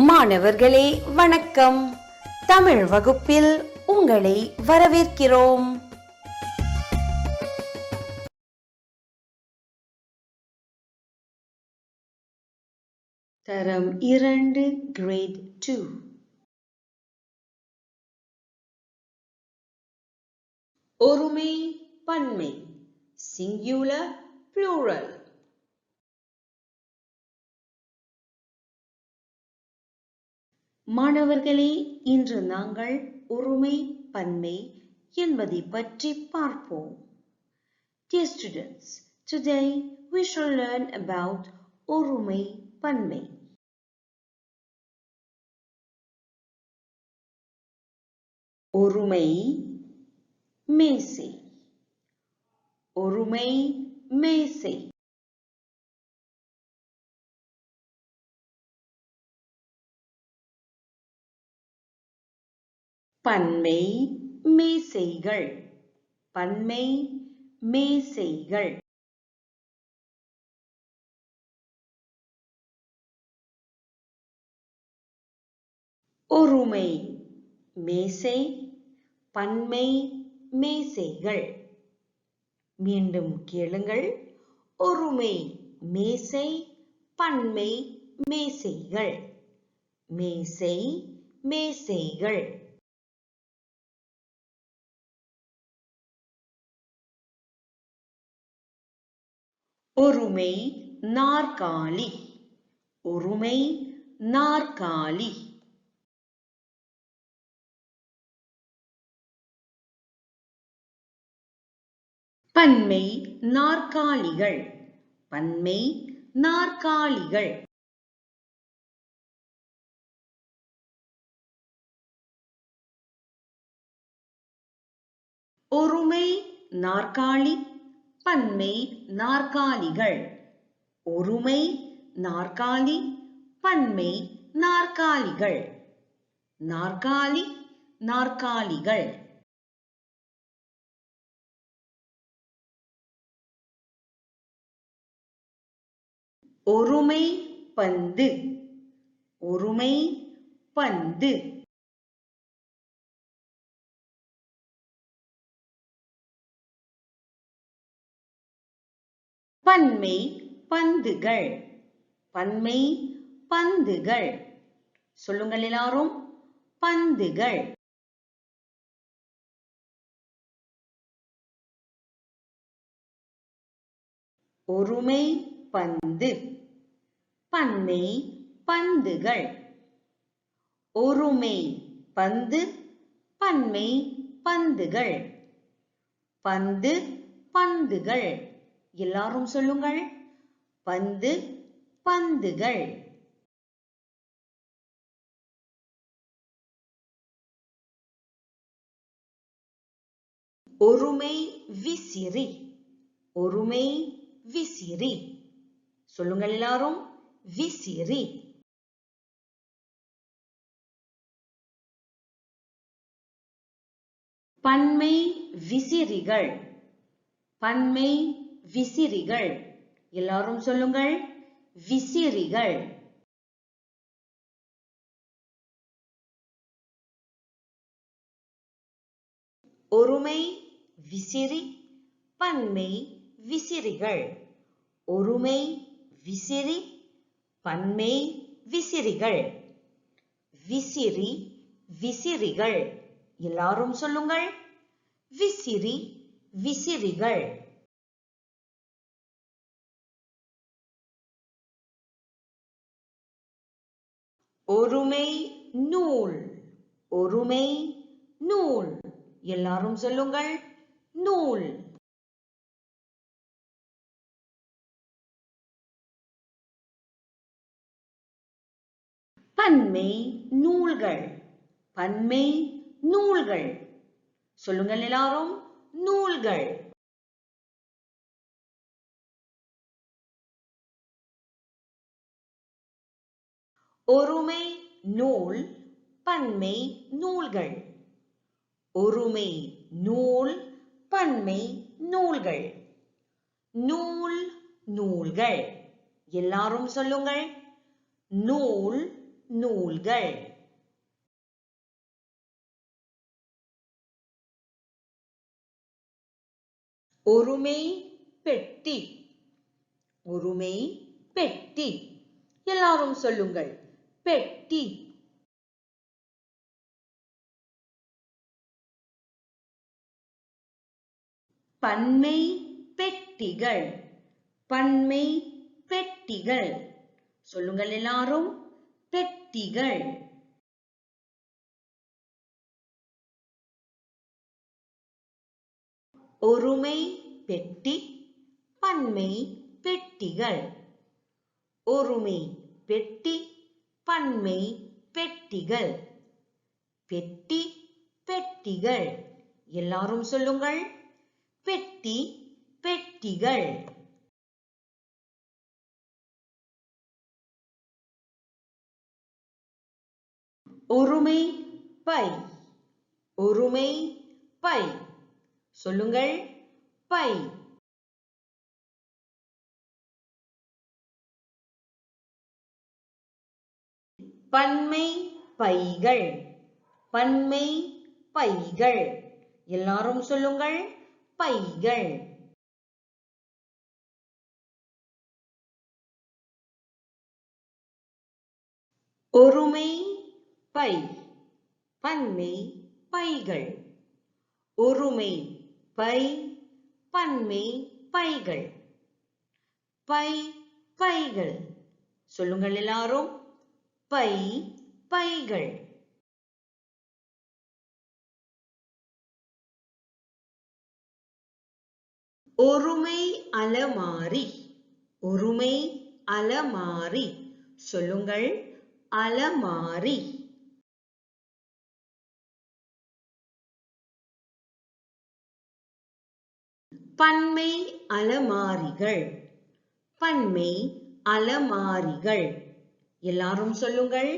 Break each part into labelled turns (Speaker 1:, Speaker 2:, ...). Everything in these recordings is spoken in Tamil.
Speaker 1: மாணவர்களே வணக்கம். தமிழ் வகுப்பில் உங்களை வரவேற்கிறோம். தரம் 2 கிரேட் 2. ஒருமை பன்மை சிங்குலர் ப்ளூரல். மாணவர்களே, இன்று நாங்கள் ஒருமை பன்மை என்பதை பற்றி பார்ப்போம். Dear students, today we shall learn about ஒருமை பன்மை. ஒருமை மேசை. ஒருமை மேசை. பன்மை மேசைகள். பன்மை மேசைகள். ஒருமை மேசை பன்மை மேசைகள். மீண்டும் கேளுங்கள். ஒருமை மேசை பன்மை மேசைகள். மேசை மேசைகள். ஒருமை நாற்காலி. ஒருமை நாற்காலி. பன்மை நாற்காலிகள். பன்மை நாற்காலிகள். ஒருமை நாற்காலி பன்மை நாற்காலிகள். ஒருமை நாற்காலி பன்மை நாற்காலிகள். நாற்காலி நாற்காலிகள். ஒருமை பந்து. ஒருமை பந்து. பன்மை பந்துகள். பன்மை பந்துகள். சொல்லுங்கள் எல்லாரும். பந்துகள். ஒருமை பந்து. பன்மை பந்துகள். ஒருமை பந்து பன்மை பந்துகள். பந்து பந்துகள். எல்லாரும் சொல்லுங்கள். பந்து பந்துகள். ஒருமை விசிறி. ஒருமை விசிறி. சொல்லுங்கள் எல்லாரும். விசிறி. பன்மை விசிறிகள். பன்மை விசிறிகள். எல்லாரும் சொல்லுங்கள். விசிறிகள். ஒருமை விசிறி பன்மை விசிறிகள். ஒருமை விசிறி பன்மை விசிறிகள். விசிறி விசிறிகள். எல்லாரும் சொல்லுங்கள். விசிறி விசிறிகள். ஒருமை நூல். ஒருமை நூல். எல்லாரும் சொல்லுங்கள். நூல். பன்மை நூல்கள். பன்மை நூல்கள். சொல்லுங்கள் எல்லாரும். நூல்கள். ஒருமை நூல் பன்மை நூல்கள். ஒருமை நூல் பன்மை நூல்கள். நூல் நூல்கள். எல்லாரும் சொல்லுங்கள். நூல் நூல்கள். ஒருமை பெட்டி. ஒருமை பெட்டி. எல்லாரும் சொல்லுங்கள். பெட்டி. பன்மை பெட்டிகள். பன்மை பெட்டிகள். சொல்லுங்கள் எல்லாரும். பெட்டிகள். ஒருமை பெட்டி. பன்மை பெட்டிகள். ஒருமை பெட்டி. பன்மை பெட்டிகள். பெட்டி பெட்டிகள். எல்லாரும் சொல்லுங்கள். பெட்டி பெட்டிகள். ஒருமை பை. ஒருமை பை. சொல்லுங்கள். பை. பன்மை பைகள். பன்மை பைகள். எல்லாரும் சொல்லுங்கள். பைகள். ஒருமை பை. பன்மை பைகள். ஒருமை பை. பன்மை பைகள். பை பைகள். சொல்லுங்கள் எல்லாரும். பை பைகள். ஒருமை அலமாரி. ஒருமை அலமாரி. சொல்லுங்கள். அலமாரி. பன்மை அலமாரிகள். பன்மை அலமாரிகள். எல்லாரும் சொல்லுங்கள்.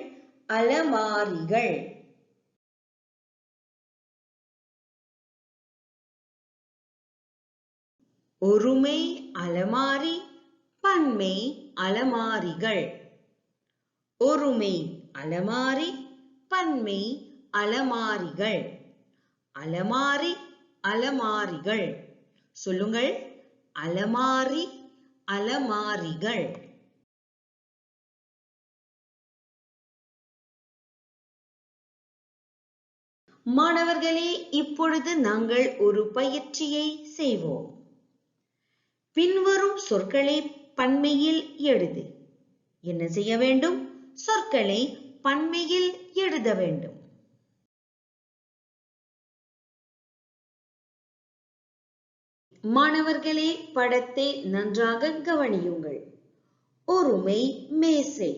Speaker 1: அலமாரிகள். ஒருமை அலமாரி. பன்மை அலமாரிகள். ஒருமை அலமாரி. பன்மை அலமாரிகள். அலமாரி அலமாரிகள். சொல்லுங்கள். அலமாரி அலமாரிகள். மாணவர்களே, இப்பொழுது நாங்கள் ஒரு பயிற்சியை செய்வோம். பின்வரும் சொற்களை பன்மையில் எழுது. என்ன செய்ய வேண்டும்? சொற்களை பன்மையில் எழுத வேண்டும். மாணவர்களே, படத்தை நன்றாக கவனியுங்கள். ஒருமை மேசை.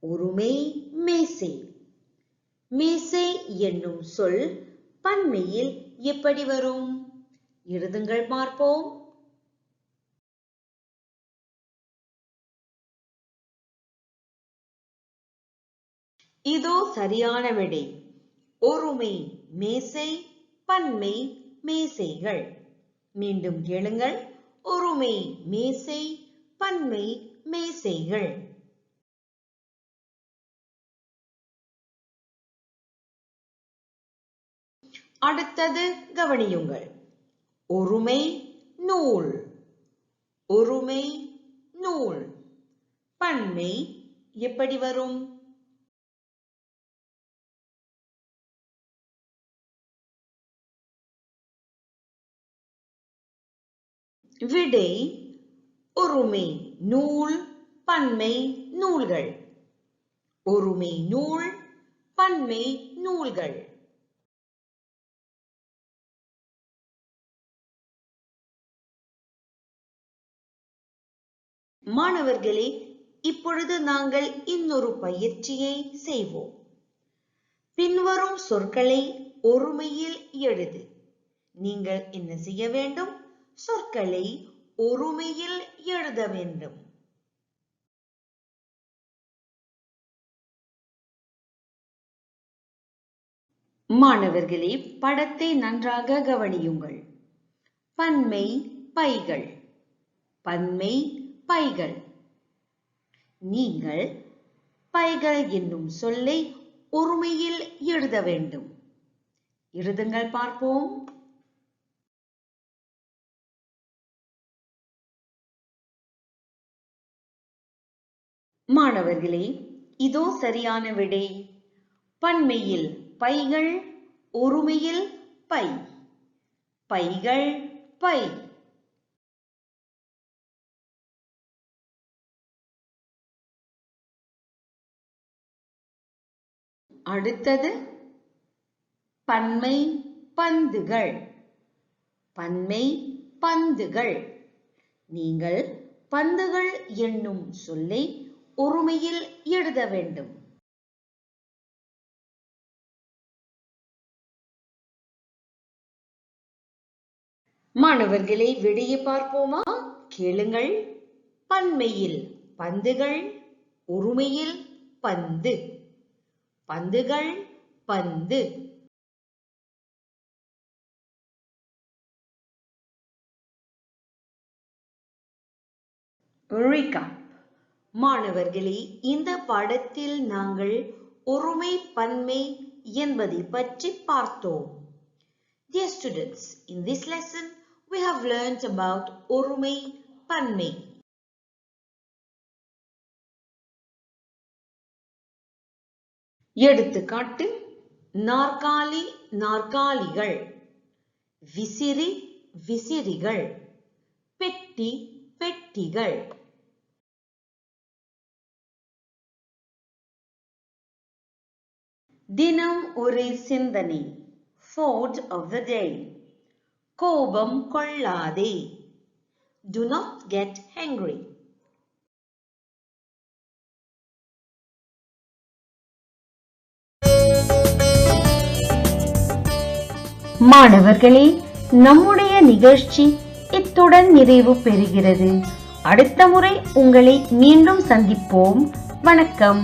Speaker 1: ஒருமை மேசை. மேசை என்னும் சொல் பன்மையில் எப்படி வரும்? எழுதுங்கள் பார்ப்போம். இதோ சரியான விடை. ஒருமை மேசை. பன்மை மேசைகள். மீண்டும் கேளுங்கள். ஒருமை மேசை. பன்மை மேசைகள். அடுத்தது கவனியுங்கள். ஒருமை நூல். ஒருமை நூல். பன்மை எப்படி வரும்? விடை ஒருமை நூல். பன்மை நூல்கள். ஒருமை நூல். பன்மை நூல்கள். மாணவர்களே, இப்பொழுது நாங்கள் இன்னொரு பயிற்சியை செய்வோம். பின்வரும் சொற்களை ஒருமையில் எழுது. நீங்கள் என்ன செய்ய வேண்டும்? சொற்களை ஒருமையில் எழுத வேண்டும். மாணவர்களே, படத்தை நன்றாக கவனியுங்கள். பன்மை பைகள். பன்மை பைகள். நீங்கள் பைகள் என்னும் சொல்லை ஒருமையில் எழுத வேண்டும். எழுதுங்கள் பார்ப்போம். மாணவர்களே, இதோ சரியான விடை. பன்மையில் பைகள், ஒருமையில் பை. பைகள் பை. அடுத்தது பன்மை பந்துகள். பன்மை பந்துகள். நீங்கள் பந்துகள் என்னும் சொல்லை ஒருமையில் எழுத வேண்டும். மாணவர்களை விடையை பார்ப்போமா? கேளுங்கள். பன்மையில் பந்துகள், ஒருமையில் பந்து. பந்துகள் பந்து. Recap. மாணவர்களே, இந்த பாடத்தில் நாங்கள் ஒருமை பன்மை என்பதை பற்றி பார்த்தோம். Dear students, in this lesson we have learnt about ஒருமை பன்மை. எடுத்துக்காட்டு: நாற்காலி நாற்காலிகள், விசிறி விசிறிகள், பெட்டி பெட்டிகள். தினம் ஒரு சிந்தனை. Thought of the day. கோபம் கொள்ளாதே. Do not get angry. மாணவர்களே, நம்முடைய நிகழ்ச்சி இத்துடன் நிறைவு பெறுகிறது. அடுத்த முறை உங்களை மீண்டும் சந்திப்போம். வணக்கம்.